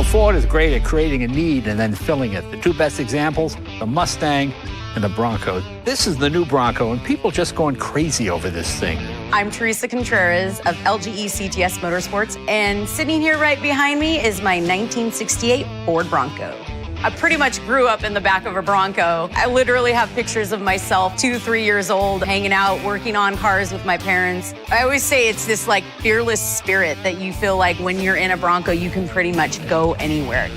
Ford is great at creating a need and then filling it. The two best examples, the Mustang and the Bronco. This is the new Bronco, and people just going crazy over this thing. I'm Teresa Contreras of LGE CTS Motorsports, and sitting here right behind me is my 1968 Ford Bronco. I pretty much grew up in the back of a Bronco. I literally have pictures of myself 2, 3 years old, hanging out, working on cars with my parents. I always say it's this fearless spirit that you feel like when you're in a Bronco, you can pretty much go anywhere.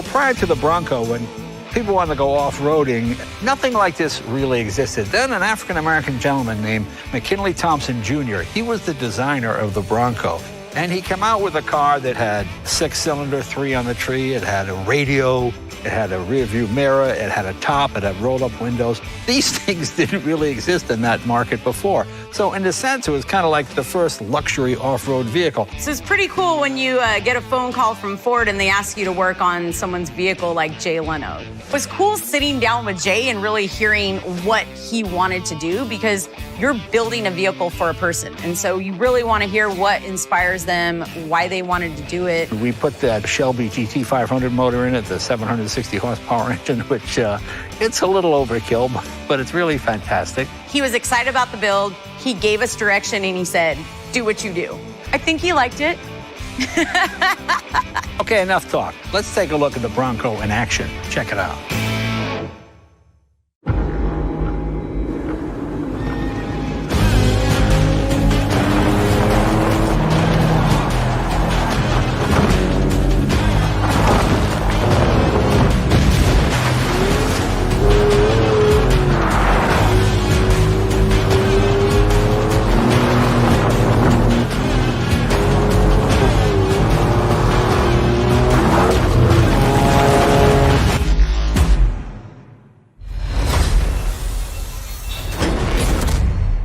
Prior to the Bronco, when people wanted to go off-roading, nothing like this really existed. Then an African-American gentleman named McKinley Thompson Jr., he was the designer of the Bronco. And he came out with a car that had 6-cylinder, 3 on the tree. It had a radio. It had a rear view mirror, it had a top, it had roll-up windows. These things didn't really exist in that market before. So in a sense, it was kind of like the first luxury off-road vehicle. So it's pretty cool when you get a phone call from Ford and they ask you to work on someone's vehicle like Jay Leno. It was cool sitting down with Jay and really hearing what he wanted to do, because you're building a vehicle for a person. And so you really want to hear what inspires them, why they wanted to do it. We put that Shelby GT500 motor in it, the 760 horsepower engine, which it's a little overkill, but it's really fantastic. He was excited about the build. He gave us direction and he said, do what you do. I think he liked it. Okay, enough talk. Let's take a look at the Bronco in action. Check it out.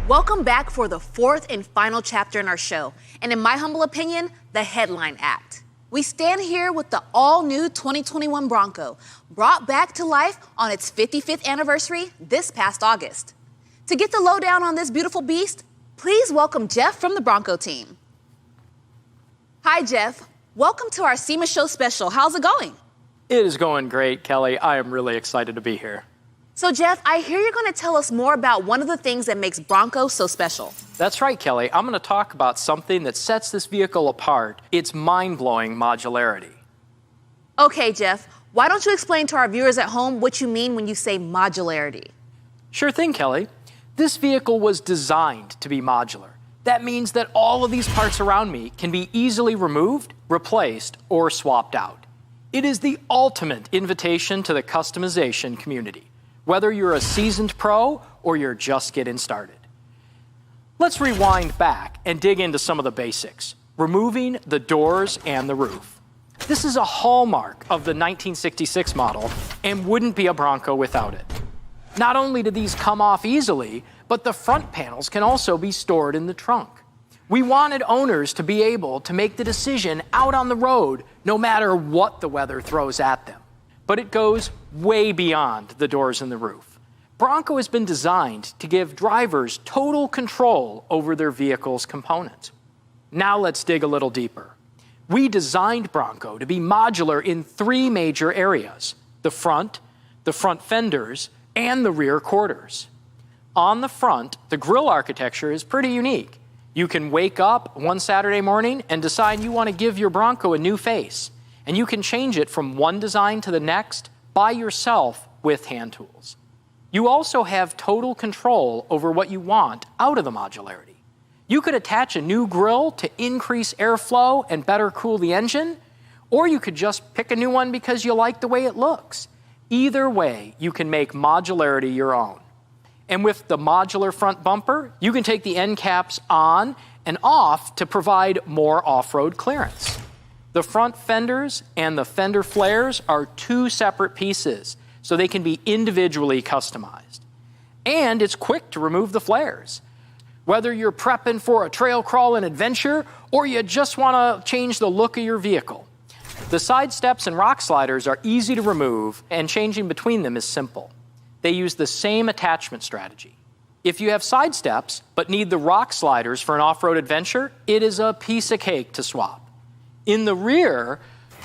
Welcome back for the fourth and final chapter in our show, and in my humble opinion, the headline act. We stand here with the all-new 2021 Bronco, brought back to life on its 55th anniversary this past August. To get the lowdown on this beautiful beast, please welcome Jeff from the Bronco team. Hi, Jeff. Welcome to our SEMA Show special. How's it going? It is going great, Kelly. I am really excited to be here. So, Jeff, I hear you're going to tell us more about one of the things that makes Bronco so special. That's right, Kelly. I'm going to talk about something that sets this vehicle apart. It's mind-blowing modularity. Okay, Jeff, why don't you explain to our viewers at home what you mean when you say modularity? Sure thing, Kelly. This vehicle was designed to be modular. That means that all of these parts around me can be easily removed, replaced, or swapped out. It is the ultimate invitation to the customization community, whether you're a seasoned pro or you're just getting started. Let's rewind back and dig into some of the basics, removing the doors and the roof. This is a hallmark of the 1966 model and wouldn't be a Bronco without it. Not only do these come off easily, but the front panels can also be stored in the trunk. We wanted owners to be able to make the decision out on the road no matter what the weather throws at them. But it goes way beyond the doors and the roof. Bronco has been designed to give drivers total control over their vehicle's components. Now let's dig a little deeper. We designed Bronco to be modular in 3 major areas: the front fenders, and the rear quarters. On the front, the grille architecture is pretty unique. You can wake up one Saturday morning and decide you want to give your Bronco a new face, and you can change it from one design to the next by yourself with hand tools. You also have total control over what you want out of the modularity. You could attach a new grille to increase airflow and better cool the engine, or you could just pick a new one because you like the way it looks. Either way, you can make modularity your own. And with the modular front bumper, you can take the end caps on and off to provide more off-road clearance. The front fenders and the fender flares are 2 separate pieces, so they can be individually customized. And it's quick to remove the flares. Whether you're prepping for a trail crawl and adventure, or you just want to change the look of your vehicle. The side steps and rock sliders are easy to remove, and changing between them is simple. They use the same attachment strategy. If you have side steps, but need the rock sliders for an off-road adventure, it is a piece of cake to swap. In the rear,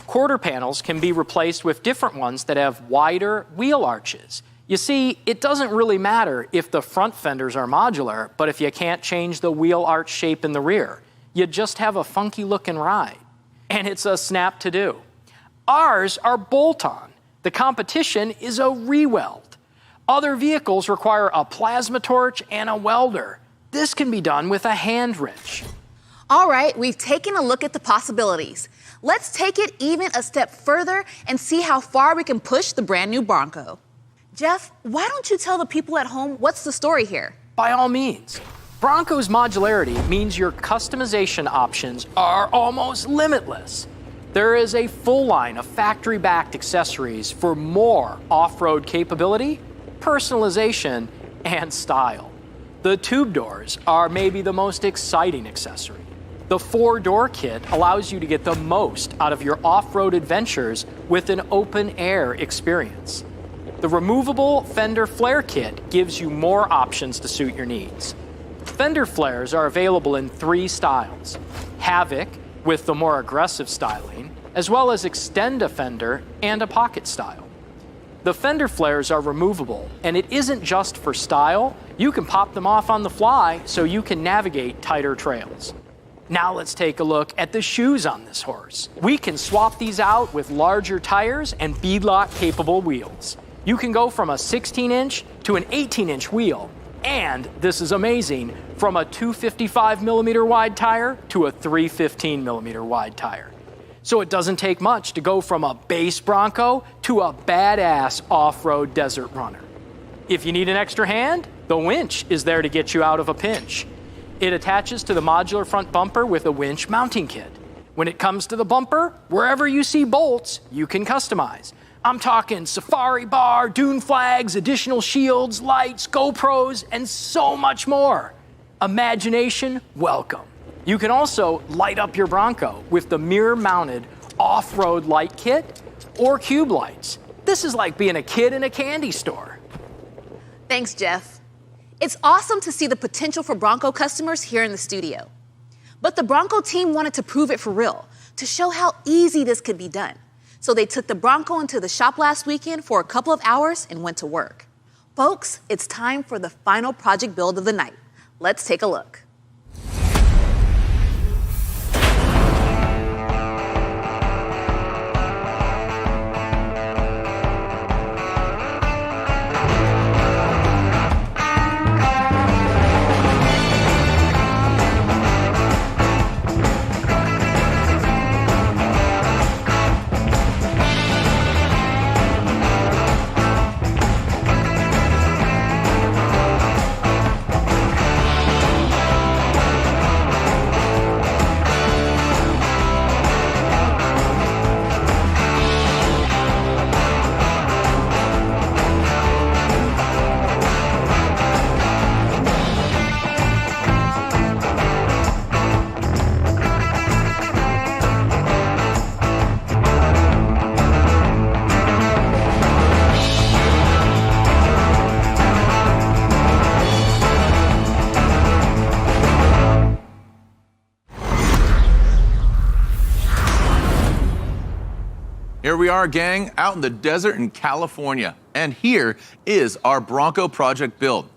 Quarter panels can be replaced with different ones that have wider wheel arches. You see, it doesn't really matter if the front fenders are modular, but if you can't change the wheel arch shape in the rear, you just have a funky looking ride. And it's a snap to do. Ours are bolt-on. The competition is a re-weld. Other vehicles require a plasma torch and a welder. This can be done with a hand wrench. All right, we've taken a look at the possibilities. Let's take it even a step further and see how far we can push the brand new Bronco. Jeff, why don't you tell the people at home what's the story here? By all means. Bronco's modularity means your customization options are almost limitless. There is a full line of factory-backed accessories for more off-road capability, personalization, and style. The tube doors are maybe the most exciting accessory. The 4-door kit allows you to get the most out of your off-road adventures with an open-air experience. The removable fender flare kit gives you more options to suit your needs. Fender flares are available in 3 styles: Havoc with the more aggressive styling, as well as Extend a Fender and a pocket style. The fender flares are removable, and it isn't just for style. You can pop them off on the fly so you can navigate tighter trails. Now let's take a look at the shoes on this horse. We can swap these out with larger tires and beadlock capable wheels. You can go from a 16-inch to an 18-inch wheel, and this is amazing, from a 255 millimeter wide tire to a 315 millimeter wide tire. So it doesn't take much to go from a base Bronco to a badass off-road desert runner. If you need an extra hand, the winch is there to get you out of a pinch. It attaches to the modular front bumper with a winch mounting kit. When it comes to the bumper, wherever you see bolts, you can customize. I'm talking safari bar, dune flags, additional shields, lights, GoPros, and so much more. Imagination, welcome. You can also light up your Bronco with the mirror-mounted off-road light kit or cube lights. This is like being a kid in a candy store. Thanks, Jeff. It's awesome to see the potential for Bronco customers here in the studio. But the Bronco team wanted to prove it for real, to show how easy this could be done. So they took the Bronco into the shop last weekend for a couple of hours and went to work. Folks, it's time for the final project build of the night. Let's take a look. Here we are, gang, out in the desert in California. And here is our Bronco project build.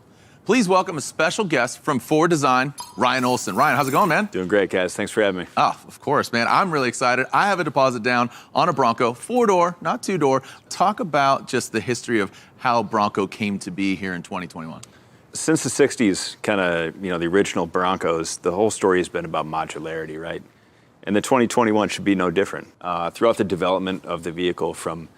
Please welcome a special guest from Ford Design, Ryan Olson. Ryan, how's it going, man? Doing great, guys. Thanks for having me. Oh, of course, man. I'm really excited. I have a deposit down on a Bronco, 4-door, not 2-door. Talk about just the history of how Bronco came to be here in 2021. Since the 60s, kind of, the original Broncos, the whole story has been about modularity, right? And the 2021 should be no different. Throughout the development of the vehicle from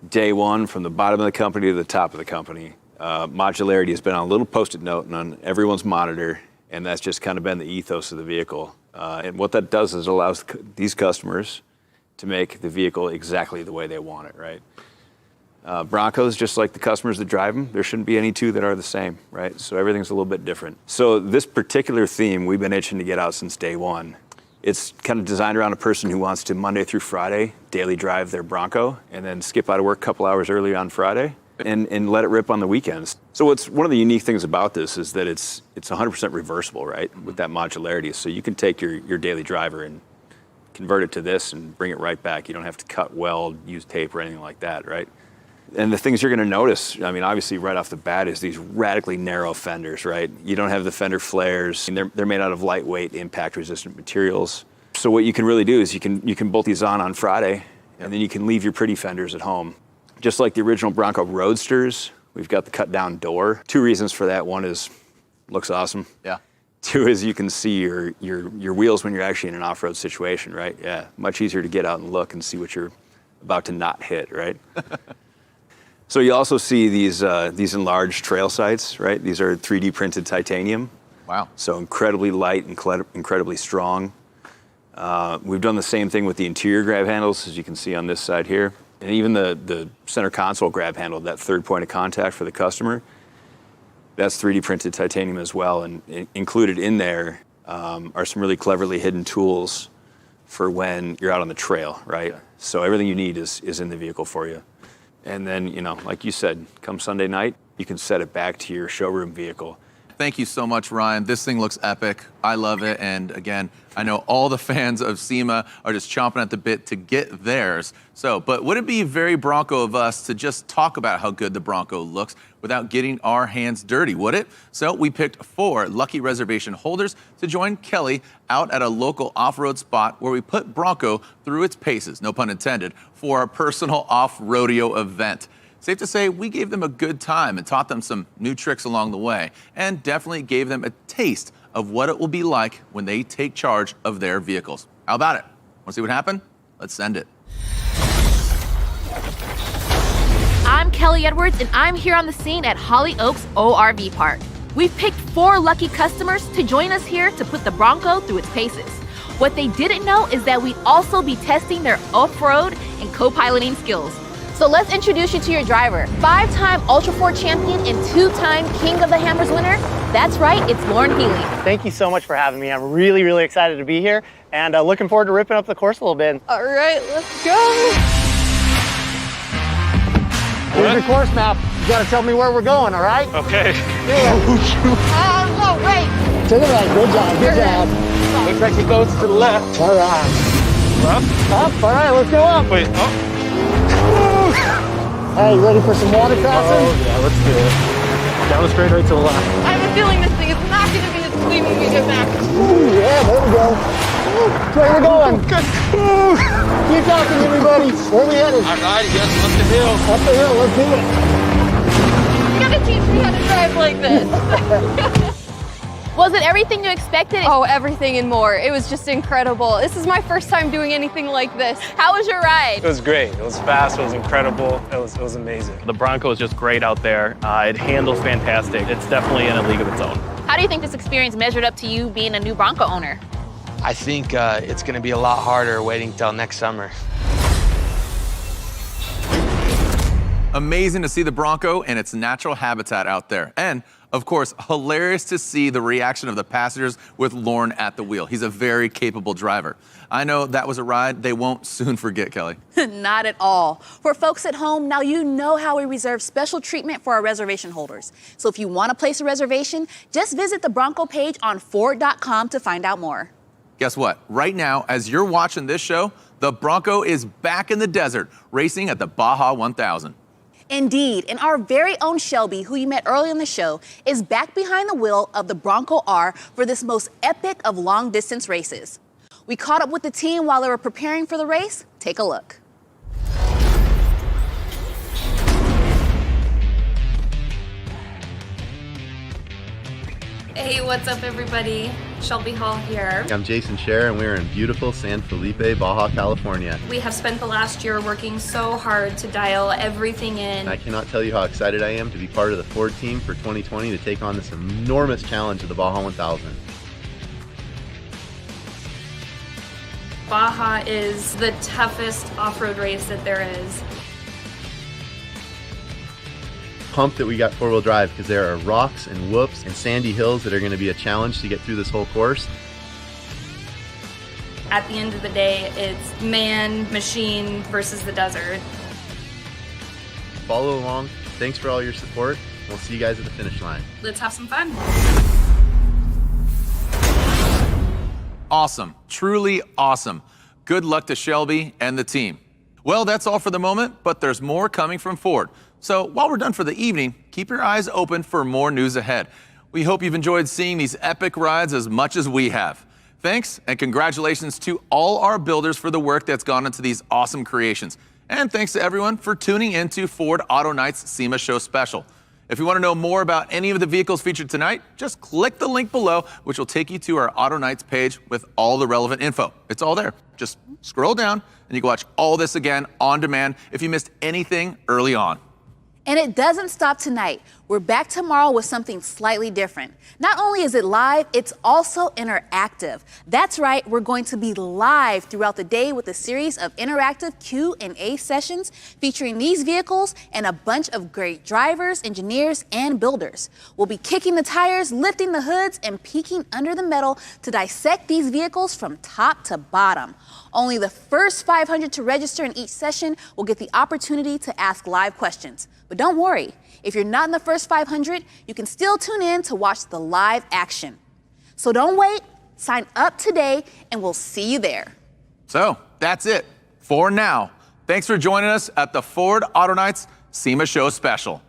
day one, from the bottom of the company to the top of the company, modularity has been on a little Post-it note and on everyone's monitor, and that's just kind of been the ethos of the vehicle. And what that does is it allows these customers to make the vehicle exactly the way they want it, right? Broncos, just like the customers that drive them, there shouldn't be any two that are the same, right? So everything's a little bit different. So this particular theme we've been itching to get out since day one. It's kind of designed around a person who wants to Monday through Friday daily drive their Bronco and then skip out of work a couple hours early on Friday and let it rip on the weekends. So what's one of the unique things about this is that it's 100% reversible, right, with that modularity. So you can take your daily driver and convert it to this and bring it right back. You don't have to cut, weld, use tape or anything like that, right? And the things you're going to notice, I mean, obviously right off the bat is these radically narrow fenders, right? You don't have the fender flares. And they're made out of lightweight, impact-resistant materials. So what you can really do is you can bolt these on Friday, and then you can leave your pretty fenders at home. Just like the original Bronco Roadsters, we've got the cut-down door. 2 reasons for that. One is, looks awesome. Yeah. 2 is you can see your wheels when you're actually in an off-road situation, right? Yeah, much easier to get out and look and see what you're about to not hit, right? So you also see these enlarged trail sights, right? These are 3D printed titanium. Wow. So incredibly light and incredibly strong. We've done the same thing with the interior grab handles, as you can see on this side here. And even the center console grab handle, that third point of contact for the customer, that's 3D printed titanium as well. And included in there are some really cleverly hidden tools for when you're out on the trail, right? So everything you need is in the vehicle for you. And then, you know, like you said, come Sunday night, you can set it back to your showroom vehicle. Thank you so much, Ryan. This thing looks epic. I love it. And again, I know all the fans of SEMA are just chomping at the bit to get theirs. But would it be very Bronco of us to just talk about how good the Bronco looks without getting our hands dirty, would it? So we picked 4 lucky reservation holders to join Kelly out at a local off-road spot where we put Bronco through its paces, no pun intended, for our personal off-rodeo event. Safe to say, we gave them a good time and taught them some new tricks along the way, and definitely gave them a taste of what it will be like when they take charge of their vehicles. How about it? Want to see what happened? Let's send it. I'm Kelly Edwards, and I'm here on the scene at Holly Oaks ORV Park. We've picked 4 lucky customers to join us here to put the Bronco through its paces. What they didn't know is that we'd also be testing their off-road and co-piloting skills. So let's introduce you to your driver. 5-time Ultra 4 champion and 2-time King of the Hammers winner. That's right, it's Lauren Healy. Thank you so much for having me. I'm really, really excited to be here and looking forward to ripping up the course a little bit. All right, let's go. Here's your course map. You gotta tell me where we're going, all right? Okay. Oh, wait. To the right, good job, good job. Looks like it goes to the left. All right. Left? Up, all right, let's go up. Wait, oh. Hey, you ready for some water crossing? Oh, yeah, let's do it. Down the straight, right to the left. I have a feeling this thing is not going to be as clean when we get back. Ooh, yeah, there we go. Where you going? Keep talking, everybody. Where are we headed? All right, yes, up the hill. Up the hill, let's do it. You got to teach me how to drive like this. Was it everything you expected? Oh, everything and more. It was just incredible. This is my first time doing anything like this. How was your ride? It was great. It was fast. It was incredible. It was amazing. The Bronco is just great out there. It handles fantastic. It's definitely in a league of its own. How do you think this experience measured up to you being a new Bronco owner? I think it's going to be a lot harder waiting till next summer. Amazing to see the Bronco in its natural habitat out there. And of course, hilarious to see the reaction of the passengers with Lauren at the wheel. He's a very capable driver. I know that was a ride they won't soon forget, Kelly. Not at all. For folks at home, now you know how we reserve special treatment for our reservation holders. So if you want to place a reservation, just visit the Bronco page on Ford.com to find out more. Guess what? Right now, as you're watching this show, the Bronco is back in the desert, racing at the Baja 1000. Indeed, and our very own Shelby, who you met earlier in the show, is back behind the wheel of the Bronco R for this most epic of long-distance races. We caught up with the team while they were preparing for the race. Take a look. Hey, what's up everybody? Shelby Hall here. I'm Jason Scher and we're in beautiful San Felipe, Baja, California. We have spent the last year working so hard to dial everything in. I cannot tell you how excited I am to be part of the Ford team for 2020 to take on this enormous challenge of the Baja 1000. Baja is the toughest off-road race that there is. Pumped that we got four-wheel drive because there are rocks and whoops and sandy hills that are going to be a challenge to get through this whole course. At the end of the day, it's man, machine versus the desert. Follow along. Thanks for all your support. We'll see you guys at the finish line. Let's have some fun. Awesome, truly awesome. Good luck to Shelby and the team. Well, that's all for the moment, but there's more coming from Ford. So while we're done for the evening, keep your eyes open for more news ahead. We hope you've enjoyed seeing these epic rides as much as we have. Thanks, and congratulations to all our builders for the work that's gone into these awesome creations. And thanks to everyone for tuning into Ford Auto Night's SEMA Show Special. If you want to know more about any of the vehicles featured tonight, just click the link below, which will take you to our Auto Nights page with all the relevant info. It's all there. Just scroll down, and you can watch all this again on demand if you missed anything early on. And it doesn't stop tonight. We're back tomorrow with something slightly different. Not only is it live, it's also interactive. That's right, we're going to be live throughout the day with a series of interactive Q&A sessions featuring these vehicles and a bunch of great drivers, engineers, and builders. We'll be kicking the tires, lifting the hoods, and peeking under the metal to dissect these vehicles from top to bottom. Only the first 500 to register in each session will get the opportunity to ask live questions. But don't worry, if you're not in the first 500, you can still tune in to watch the live action. So don't wait, sign up today, and we'll see you there. So that's it for now. Thanks for joining us at the Ford Auto Nights SEMA Show Special.